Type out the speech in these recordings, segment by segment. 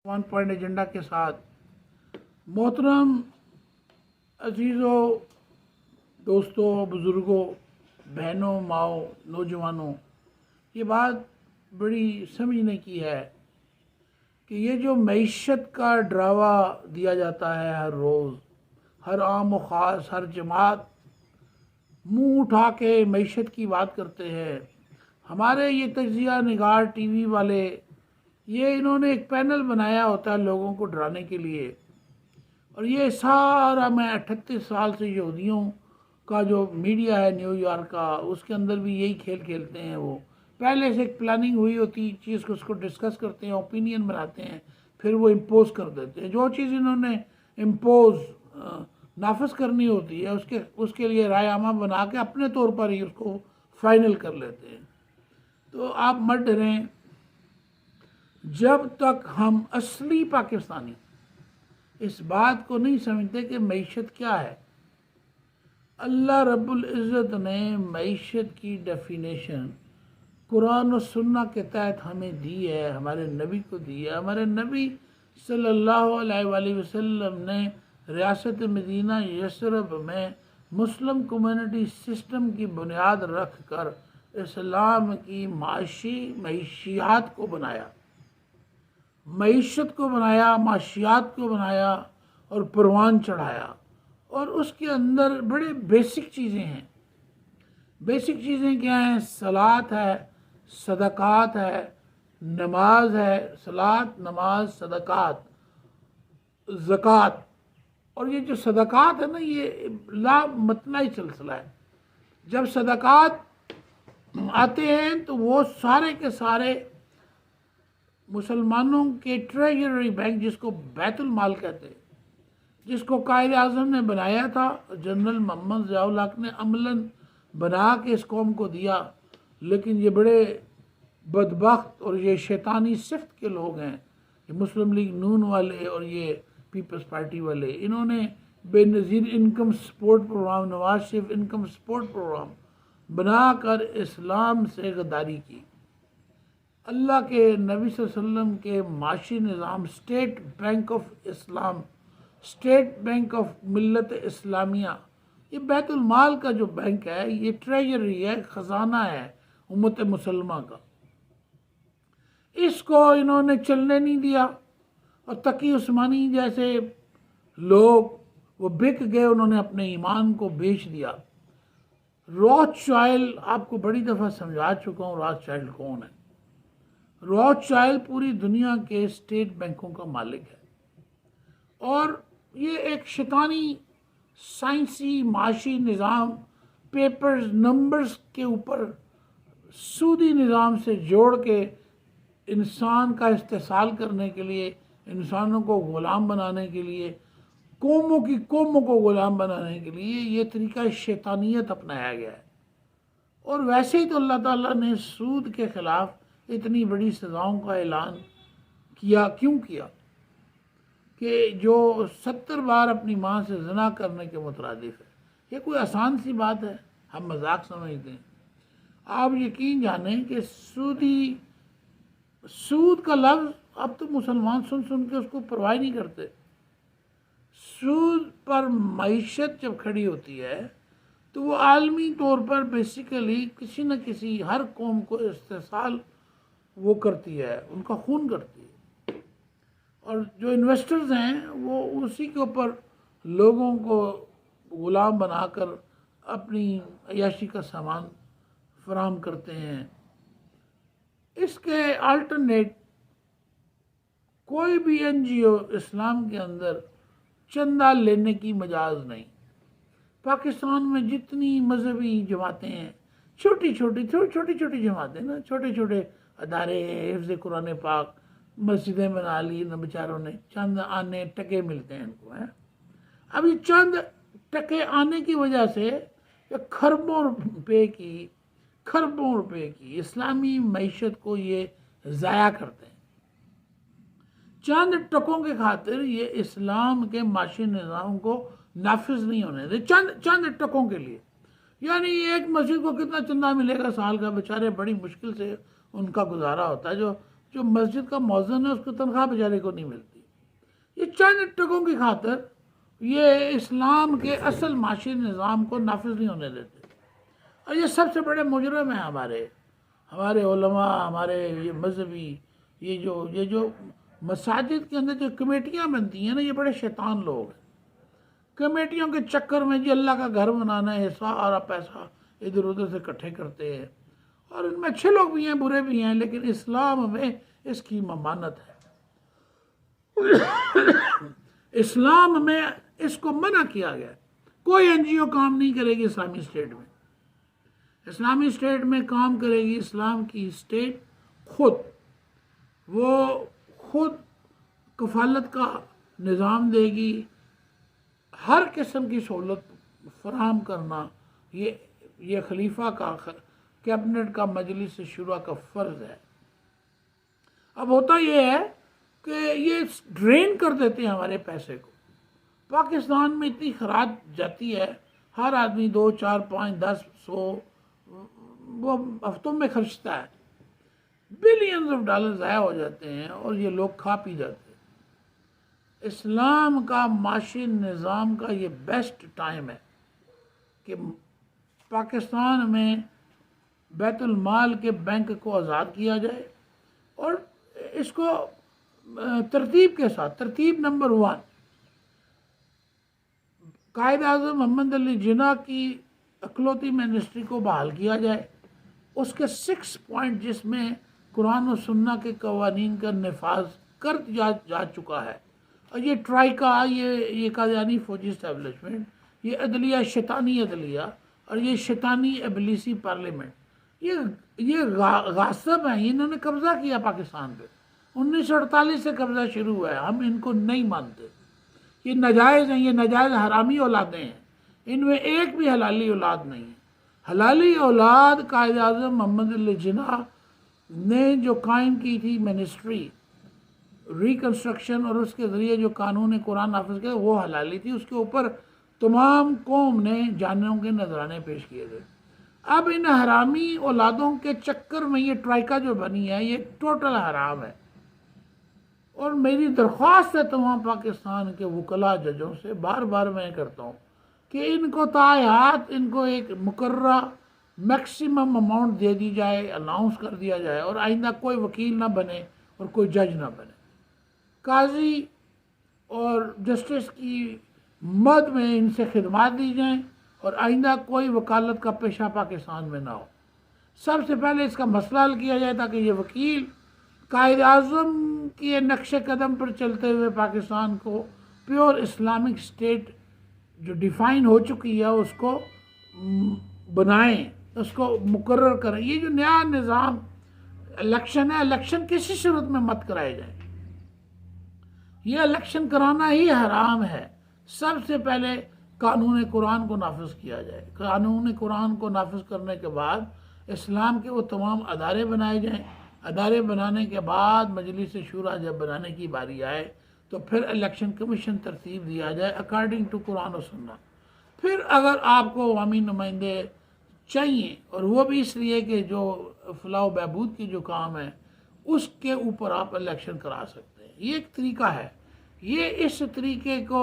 One point agenda के साथ मोहतरम अजीज़ों, दोस्तों, बुज़ुर्गों, बहनों, माओ, नौजवानों, ये बात बड़ी समझने की है कि ये जो मईशत का ड्रावा दिया जाता है हर रोज़, हर आम व ख़ास, हर जमात मुंह उठा के मईशत की बात करते हैं। हमारे ये तजिया निगार टीवी वाले, ये इन्होंने एक पैनल बनाया होता है लोगों को डराने के लिए, और ये सारा, मैं 38 साल से यहूदियों का जो मीडिया है न्यूयॉर्क का, उसके अंदर भी यही खेल खेलते हैं। वो पहले से एक प्लानिंग हुई होती चीज़ को, उसको डिस्कस करते हैं, ओपिनियन बनाते हैं, फिर वो इम्पोज कर देते हैं। जो चीज़ इन्होंने इम्पोज नाफज करनी होती है, उसके लिए राय आमा बना के अपने तौर पर ही उसको फाइनल कर लेते हैं। तो आप मत डरें, जब तक हम असली पाकिस्तानी इस बात को नहीं समझते कि मईशत क्या है। अल्लाह रब्बुल इज़्ज़त ने मईशत की डेफिनेशन कुरान और सुन्ना के तहत हमें दी है, हमारे नबी को दी है। हमारे नबी सल्लल्लाहु अलैहि वसल्लम ने रियासत मदीना यसरब में मुस्लिम कम्युनिटी सिस्टम की बुनियाद रख कर इस्लाम की मईशियात को बनाया, मईशत को बनाया, माशियात को बनाया और परवान चढ़ाया। और उसके अंदर बड़े बेसिक चीज़ें हैं। बेसिक चीज़ें क्या हैं? सलात है, सदक़ात है, नमाज है, सलात, नमाज, सदक़ात, ज़कात। और ये जो सदक़ात है ना, ये ला मतनाई सिलसिला है। जब सदक़ात आते हैं तो वो सारे के सारे मुसलमानों के ट्रेजरी बैंक, जिसको बैतुल माल कहते हैं, जिसको कायद आज़म ने बनाया था, जनरल मोहम्मद ज़िया-उल हक ने अमलन बना के इस कौम को दिया। लेकिन ये बड़े बदबख्त और ये शैतानी सिफ्त के लोग हैं, ये मुस्लिम लीग नून वाले और ये पीपल्स पार्टी वाले, इन्होंने Benazir income support programme, Nawaz Sharif income support programme बनाकर इस्लाम से गद्दारी की। अल्लाह के नबी सल्लल्लाहु अलैहि वसल्लम के माशी निज़ाम, स्टेट बैंक ऑफ इस्लाम, स्टेट बैंक ऑफ मिल्लत इस्लामिया, ये बैतुल माल का जो बैंक है, ये ट्रेजरी है, ख़जाना है उम्मत मुसलमा का। इसको इन्होंने चलने नहीं दिया। और तकी उस्मानी जैसे लोग वो बिक गए, उन्होंने अपने ईमान को बेच दिया। रॉथशाइल्ड, आपको बड़ी दफ़ा समझा चुका हूँ रॉथशाइल्ड कौन है। रॉथशाइल्ड पूरी दुनिया के स्टेट बैंकों का मालिक है, और ये एक शैतानी साइंसी माशी निज़ाम, पेपर्स, नंबर्स के ऊपर सूदी निज़ाम से जोड़ के इंसान का इस्तेसाल करने के लिए, इंसानों को ग़ुलाम बनाने के लिए, कौमों को ग़ुलाम बनाने के लिए ये तरीका शैतानियत अपनाया गया है। और वैसे ही तो अल्लाह ताला ने सूद के ख़िलाफ़ इतनी बड़ी सज़ाओं का ऐलान किया। क्यों किया? कि जो 70 बार अपनी माँ से ज़िना करने के मुतरादिफ है। ये कोई आसान सी बात है, हम मजाक समझते हैं। आप यकीन जानें कि सूद का लफ्ज़ अब तो मुसलमान सुन सुन के उसको परवाह नहीं करते। सूद पर मईशत जब खड़ी होती है तो वो आलमी तौर पर बेसिकली किसी न किसी, हर कौम को इस्तेसाल वो करती है, उनका खून करती है। और जो इन्वेस्टर्स हैं वो उसी के ऊपर लोगों को ग़ुलाम बनाकर अपनी अय्याशी का सामान फराहम करते हैं। इसके अल्टरनेट कोई भी NGO इस्लाम के अंदर चंदा लेने की मजाज नहीं। पाकिस्तान में जितनी मजहबी जमातें हैं, छोटी छोटी जमातें ना, छोटे छोटे अदारे, हिफ्ज़ कुरान पाक, मस्जिदें बना ली न बेचारों ने, चंद आने टके मिलते हैं इनको, हैं। अब ये चंद टके आने की वजह से खरबों रुपए की इस्लामी मईशत को ये ज़ाया करते हैं। चंद टकों के खातिर ये इस्लाम के माशी निज़ाम को नाफिज नहीं होने दे, चंद टकों के लिए। यानी एक मस्जिद को कितना चंदा मिलेगा साल का? बेचारे बड़ी मुश्किल से उनका गुजारा होता है। जो जो मस्जिद का मौज़िन है उसको तनख्वाह बेचारे को नहीं मिलती। ये चंद टकों की खातर ये इस्लाम के असल माशी निज़ाम को नाफिज नहीं होने देते। और ये सबसे बड़े मुजरम हैं हमारे हमारे उलमा, हमारे ये मजहबी, ये जो मसाजिद के अंदर जो कमेटियाँ बनती हैं ना, ये बड़े शैतान लोग हैं। कमेटियों के चक्कर में जी अल्लाह का घर बनाना है, सारा पैसा इधर उधर से इकट्ठे करते हैं। और इनमें अच्छे लोग भी हैं, बुरे भी हैं, लेकिन इस्लाम में इसकी ममानत है। इस्लाम में इसको मना किया गया। कोई एनजीओ काम नहीं करेगी इस्लामी स्टेट में। इस्लामी स्टेट में काम करेगी इस्लाम की स्टेट खुद। वो खुद कफालत का निज़ाम देगी, हर किस्म की सहूलत फराहम करना ये खलीफा का, कैबिनेट का, मजलिस शुरा का फ़र्ज़ है। अब होता ये है कि ये ड्रेन कर देते हैं हमारे पैसे को। पाकिस्तान में इतनी खराब जाती है, हर आदमी 2, 4, 5, 10, 100 वो हफ्तों में खर्चता है। बिलियंस ऑफ डॉलर ज़ाया हो जाते हैं और ये लोग खा पी जाते हैं। इस्लाम का माशी निज़ाम का ये बेस्ट टाइम है कि पाकिस्तान में बैतुल माल के बैंक को आज़ाद किया जाए और इसको तरतीब के साथ, तरतीब नंबर 1, कायद आज़म मोहम्मद अली जिन्ना की अकलौती मिनिस्ट्री को बहाल किया जाए। उसके 6 पॉइंट जिसमें कुरान और सुन्ना के कवानीन का नफाज कर जा चुका है। और ये ट्राइका, ये कादियानी फौजी इस्टेब्लिशमेंट, ये अदलिया, शैतानी अदलिया और ये शैतानी इबलीसी पार्लियामेंट, ये गासिब हैं। इन्होंने कब्ज़ा किया पाकिस्तान पे। 1948 से कब्ज़ा शुरू हुआ है। हम इनको नहीं मानते। ये नाजायज़ हैं, ये नाजायज़ हरामी औलादें हैं। इनमें एक भी हलाली औलाद नहीं है। हलाली औलाद कायद आज़म मोहम्मद अली जिन्ना ने जो कायम की थी मिनिस्ट्री रिकन्स्ट्रक्शन और उसके ज़रिए जो कानून कुरान नाफिज किया, वो हलाली थी। उसके ऊपर तमाम कौम ने जानों के नजराने पेश किए गए। अब इन हरामी औलादों के चक्कर में ये ट्राइका जो बनी है, ये टोटल हराम है। और मेरी दरख्वास्त है तमाम पाकिस्तान के वकला जजों से, बार बार मैं करता हूँ कि इनको तायात, इनको एक मुकर्रा मैक्सिमम अमाउंट दे दी जाए, अनाउंस कर दिया जाए और आइंदा कोई वकील ना बने और कोई जज ना बने। काजी और जस्टिस की मद में इनसे खिदमात दी जाएं और आइंदा कोई वकालत का पेशा पाकिस्तान में ना हो। सबसे पहले इसका मसला हल किया जाए ताकि ये वकील कायद आज़म के नक्शे कदम पर चलते हुए पाकिस्तान को प्योर इस्लामिक स्टेट जो डिफ़ाइन हो चुकी है उसको बनाएं, उसको मुकर्रर करें। ये जो नया निज़ाम इलेक्शन है, इलेक्शन किसी सूरत में मत कराए जाए। ये इलेक्शन कराना ही हराम है। सबसे पहले कानून कुरान को नाफिज किया जाए। कानून कुरान को नाफिज करने के बाद इस्लाम के वो तमाम अदारे बनाए जाएं। अदारे बनाने के बाद मजलिस शूरा जब बनाने की बारी आए तो फिर इलेक्शन कमीशन तरतीब दिया जाए अकॉर्डिंग टू कुरान और सुन्ना। फिर अगर आपको अवामी नुमाइंदे चाहिए, और वो भी इसलिए कि जो फलाह बहबूद की जो काम है उसके ऊपर आप इलेक्शन करा सकते हैं। ये एक तरीका है। ये इस तरीके को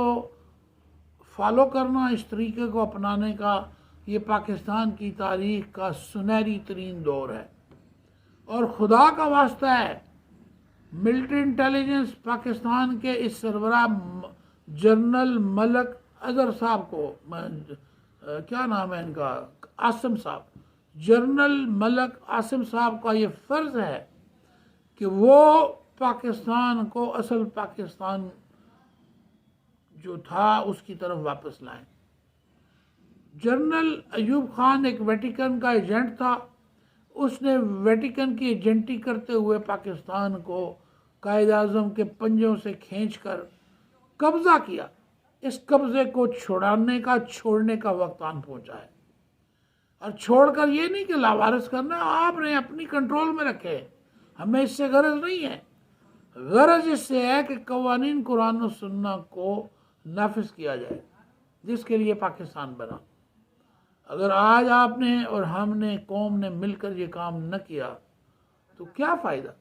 फॉलो करना, इस तरीके को अपनाने का ये पाकिस्तान की तारीख का सुनहरी तरीन दौर है। और खुदा का वास्ता है, मिलिट्री इंटेलिजेंस पाकिस्तान के इस सरबराह जनरल मलक अजहर साहब को, क्या नाम है इनका, आसिम साहब, जनरल मलक आसिम साहब का ये फ़र्ज़ है कि वो पाकिस्तान को असल पाकिस्तान जो था उसकी तरफ वापस लाएं। जनरल अयूब खान एक वेटिकन का एजेंट था। उसने वेटिकन की एजेंटी करते हुए पाकिस्तान को कायद आज़म के पंजों से खींचकर कब्ज़ा किया। इस कब्ज़े को छोड़ने का वक्त आन पहुंचा है। और छोड़कर ये नहीं कि लावारिस करना, आपने अपनी कंट्रोल में रखे। हमें इससे गरज नहीं है। गरज इससे है कि कवानीन कुरान और सुन्ना को नाफिज किया जाए जिसके लिए पाकिस्तान बना। अगर आज आपने और हमने, कौम ने मिलकर ये काम न किया तो क्या फ़ायदा।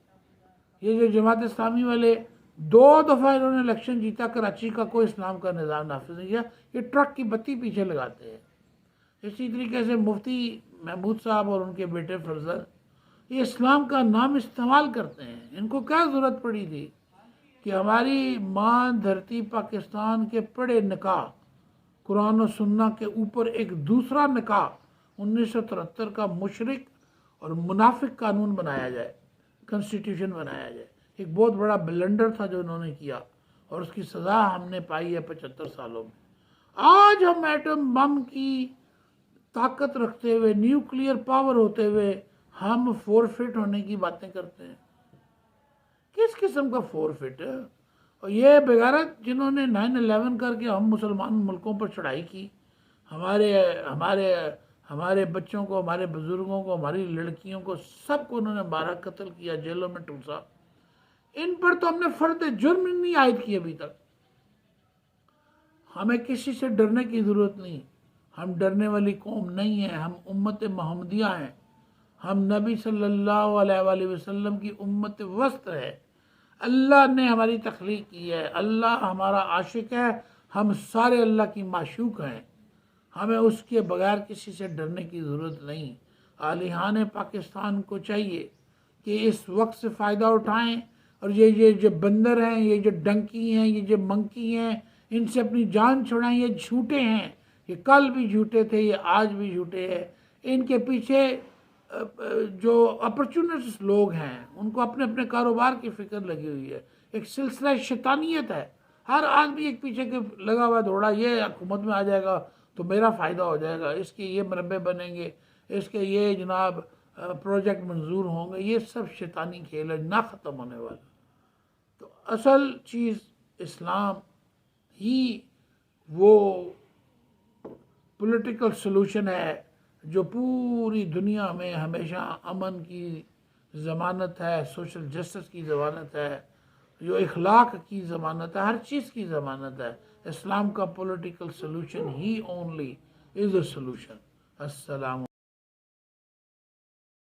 ये जो जमात इस्लामी वाले 2 दफ़ा इन्होंने इलेक्शन जीता, कराची का कोई इस्लाम का निज़ाम नाफिज नहीं किया, ये ट्रक की बत्ती पीछे लगाते हैं। इसी तरीके से मुफ्ती महमूद साहब और उनके बेटे फरजल ये इस्लाम का नाम इस्तेमाल करते हैं। इनको क्या ज़रूरत पड़ी थी कि हमारी माँ धरती पाकिस्तान के पड़े निकाह कुरान और सुन्ना के ऊपर एक दूसरा निकाह 1973 का मुशरिक और मुनाफिक कानून बनाया जाए, कॉन्स्टिट्यूशन बनाया जाए। एक बहुत बड़ा ब्लंडर था जो उन्होंने किया और उसकी सज़ा हमने पाई है 75 सालों में। आज हम एटम बम की ताकत रखते हुए, न्यूक्लियर पावर होते हुए, हम फोरफिट होने की बातें करते हैं। किस किस्म का फोरफिट है? और ये बेगारत जिन्होंने 9/11 करके हम मुसलमान मुल्कों पर चढ़ाई की, हमारे हमारे हमारे बच्चों को, हमारे बुज़ुर्गों को, हमारी लड़कियों को, सबको उन्होंने मारा, कत्ल किया, जेलों में ठूसा। इन पर तो हमने फ़र्द जुर्म नहीं आयद की अभी तक। हमें किसी से डरने की ज़रूरत नहीं। हम डरने वाली कौम नहीं है, हम उम्मत मोहम्मदिया हैं। हम नबी सल्लल्लाहु अलैहि वसल्लम की उम्मत वस्त है। अल्लाह ने हमारी तख्लीक की है, अल्लाह हमारा आशिक है, हम सारे अल्लाह की माशूक हैं। हमें उसके बगैर किसी से डरने की ज़रूरत नहीं। आलिहान पाकिस्तान को चाहिए कि इस वक्त से फ़ायदा उठाएं और ये जो बंदर हैं, ये जो डंकी हैं, ये जो मंकी हैं, इनसे अपनी जान छुड़ाएं। ये झूठे हैं, ये कल भी झूठे थे, ये आज भी झूठे हैं। इनके पीछे जो अपॉर्चुनिस्ट लोग हैं उनको अपने अपने कारोबार की फ़िक्र लगी हुई है। एक सिलसिला शैतानियत है, हर आदमी एक पीछे के लगा हुआ दौड़ा, ये हुकूमत में आ जाएगा तो मेरा फ़ायदा हो जाएगा, इसके ये मरबे बनेंगे, इसके ये जनाब प्रोजेक्ट मंजूर होंगे। ये सब शैतानी खेल है, ना ख़त्म होने वाला। तो असल चीज़ इस्लाम ही वो पॉलिटिकल सलूशन है जो पूरी दुनिया में हमेशा अमन की ज़मानत है, सोशल जस्टिस की ज़मानत है, जो इखलाक की ज़मानत है, हर चीज़ की ज़मानत है। इस्लाम का political solution he only is a solution. अस्सलाम।